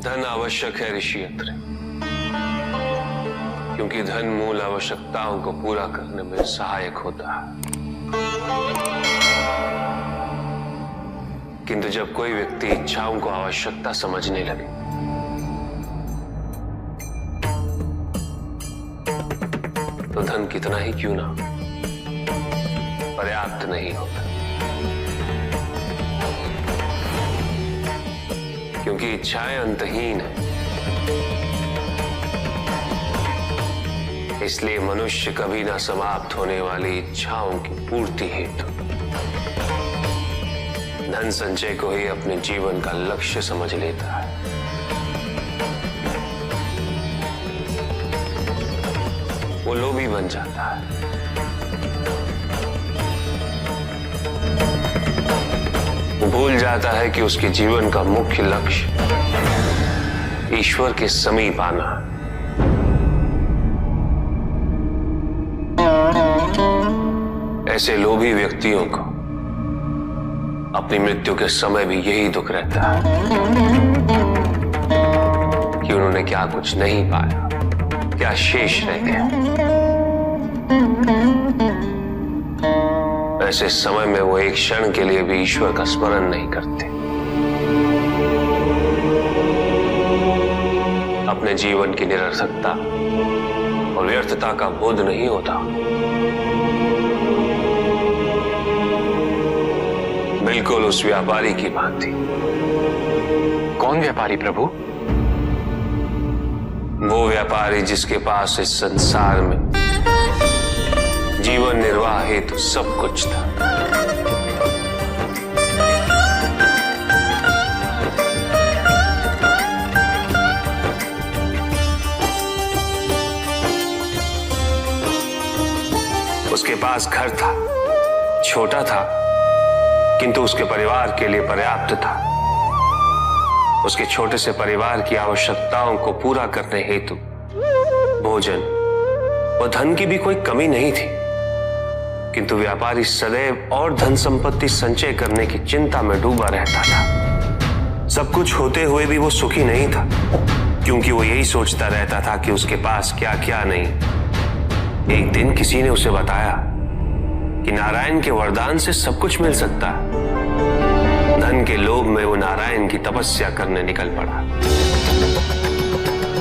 धन आवश्यक है ऋषि अत्रि, क्योंकि धन मूल आवश्यकताओं को पूरा करने में सहायक होता है। किंतु जब कोई व्यक्ति इच्छाओं को आवश्यकता समझने लगे तो धन कितना ही क्यों ना पर्याप्त नहीं होता, क्योंकि इच्छाएं अंतहीन है। इसलिए मनुष्य कभी ना समाप्त होने वाली इच्छाओं की पूर्ति हेतु धन संचय को ही अपने जीवन का लक्ष्य समझ लेता है। वो लोभी बन जाता है। वो भूल जाता है कि उसके जीवन का मुख्य लक्ष्य ईश्वर के समीप आना है। ऐसे लोभी व्यक्तियों को अपनी मृत्यु के समय भी यही दुख रहता है कि उन्होंने क्या कुछ नहीं पाया, क्या शेष रह गया। ऐसे समय में वो एक क्षण के लिए भी ईश्वर का स्मरण नहीं करते। अपने जीवन की निरर्थकता और व्यर्थता का बोध नहीं होता। बिल्कुल उस व्यापारी की भांति। कौन व्यापारी प्रभु? वो व्यापारी जिसके पास इस संसार में जीवन निर्वाह हेतु सब कुछ था, उसके पास घर था, छोटा था किंतु उसके परिवार के लिए पर्याप्त था। उसके छोटे से परिवार की आवश्यकताओं को पूरा करने हेतु भोजन व धन की भी कोई कमी नहीं थी, किंतु व्यापारी सदैव और धन संपत्ति संचय करने की चिंता में डूबा रहता था। सब कुछ होते हुए भी वो सुखी नहीं था, क्योंकि वो यही सोचता रहता था कि उसके पास क्या क्या नहीं। एक दिन किसी ने उसे बताया कि नारायण के वरदान से सब कुछ मिल सकता है। धन के लोभ में वो नारायण की तपस्या करने निकल पड़ा।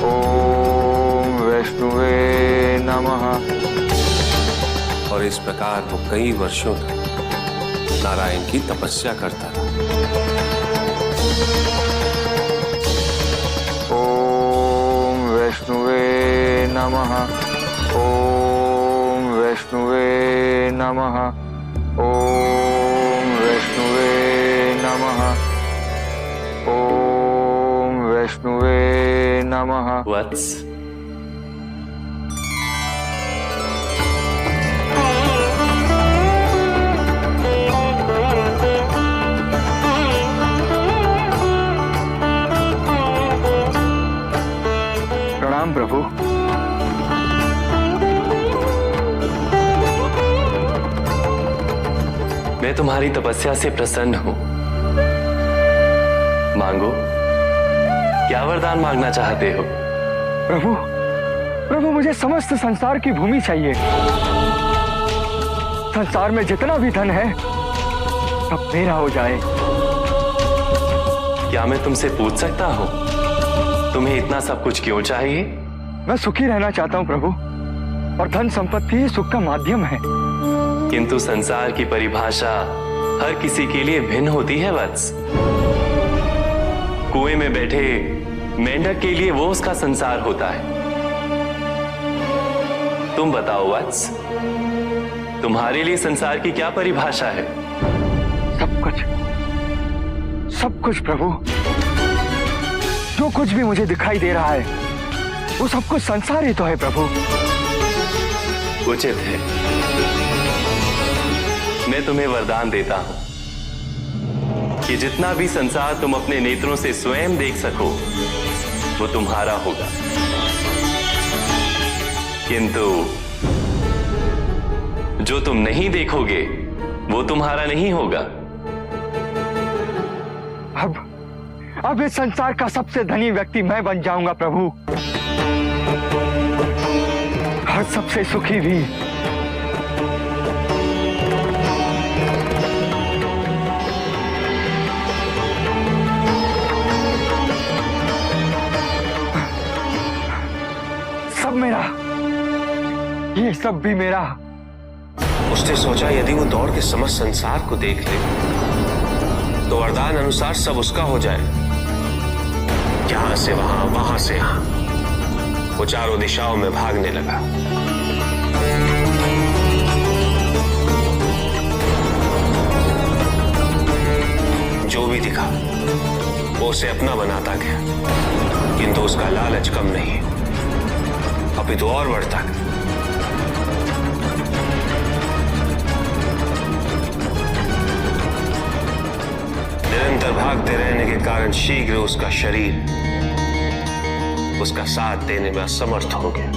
ओम वैष्णवे नमः। और इस प्रकार वो कई वर्षों तक नारायण की तपस्या करता रहा। ओम वैष्णवे नमः। ओम वैष्णवे नमः। ओम वैष्णवे नमः। ओम वैष्णवे नमः। वत्स, प्रणाम प्रभु। मैं तुम्हारी तपस्या से प्रसन्न हूं। मांगो, क्या वरदान मांगना चाहते हो? प्रभु, प्रभु मुझे समस्त संसार की भूमि चाहिए। संसार में जितना भी धन है सब मेरा हो जाए। क्या मैं तुमसे पूछ सकता हूं, तुम्हें इतना सब कुछ क्यों चाहिए? मैं सुखी रहना चाहता हूं प्रभु, और धन संपत्ति ही सुख का माध्यम है। किंतु संसार की परिभाषा हर किसी के लिए भिन्न होती है वत्स। कुएं में बैठे मेंढक के लिए वो उसका संसार होता है। तुम बताओ वत्स, तुम्हारे लिए संसार की क्या परिभाषा है? सब कुछ प्रभु। जो कुछ भी मुझे दिखाई दे रहा है वो सब कुछ संसार ही तो है प्रभु। उचित है, मैं तुम्हें वरदान देता हूं कि जितना भी संसार तुम अपने नेत्रों से स्वयं देख सको वो तुम्हारा होगा, किंतु जो तुम नहीं देखोगे वो तुम्हारा नहीं होगा। अब इस संसार का सबसे धनी व्यक्ति मैं बन जाऊंगा प्रभु, और सबसे सुखी भी। सब मेरा, ये सब भी मेरा। उसने सोचा यदि वो दौड़ के समस्त संसार को देख ले तो वरदान अनुसार सब उसका हो जाए। यहां से वहां, वहां से यहां, वो चारों दिशाओं में भागने लगा। जो भी दिखा वो उसे अपना बनाता गया, किंतु उसका लालच कम नहीं, अपितु और बढ़ता गया। निरंतर भागते रहने के कारण शीघ्र उसका शरीर उसका साथ देने में असमर्थ हो गया।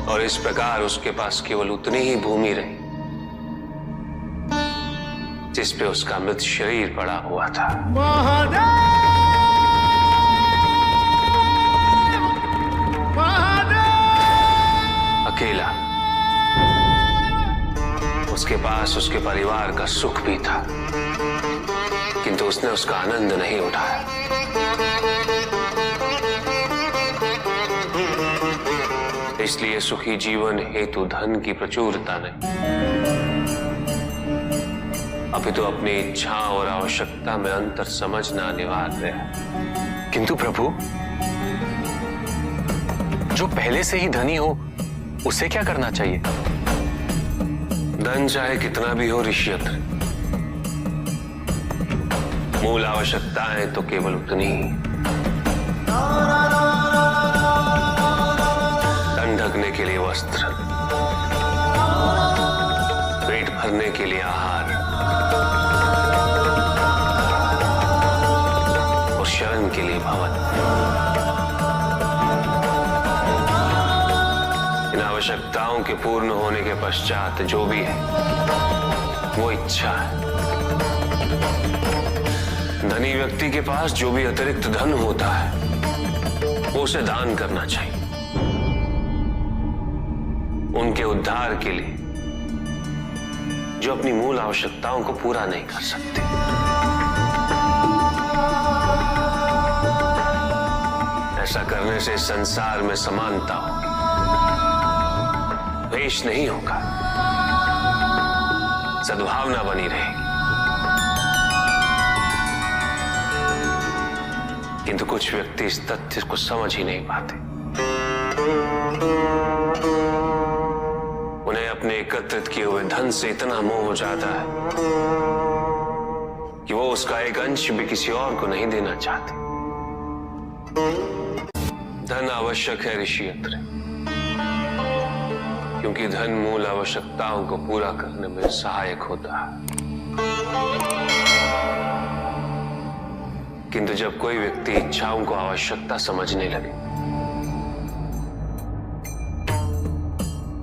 और इस प्रकार उसके पास केवल उतनी ही भूमि रही जिस पे उसका मृत शरीर पड़ा हुआ था। अकेला, उसके पास उसके परिवार का सुख भी था, किंतु उसने उसका आनंद नहीं उठाया। इसलिए सुखी जीवन हेतु धन की प्रचुरता नहीं, अपितु अपनी इच्छा और आवश्यकता में अंतर समझना अनिवार्य है। किंतु प्रभु, जो पहले से ही धनी हो उसे क्या करना चाहिए? धन चाहे कितना भी हो ऋषियत्र, मूल आवश्यकताएं तो केवल उतनी ही। तन ढकने के लिए वस्त्र, पेट भरने के लिए आहार और शरण के लिए भवन। इन आवश्यकताओं के पूर्ण होने के पश्चात जो भी है वो इच्छा है। धनी व्यक्ति के पास जो भी अतिरिक्त धन होता है वो उसे दान करना चाहिए, उनके उद्धार के लिए जो अपनी मूल आवश्यकताओं को पूरा नहीं कर सकते। ऐसा करने से संसार में समानता होगी, द्वेष नहीं होगा, सद्भावना बनी रहेगी। किंतु कुछ व्यक्ति इस तथ्य को समझ ही नहीं पाते। उन्हें अपने एकत्रित किए हुए धन से इतना मोह हो जाता है कि वो उसका एक अंश भी किसी और को नहीं देना चाहते। धन आवश्यक है ऋषियत्र, क्योंकि धन मूल आवश्यकताओं को पूरा करने में सहायक होता है। किंतु जब कोई व्यक्ति इच्छाओं को आवश्यकता समझने लगे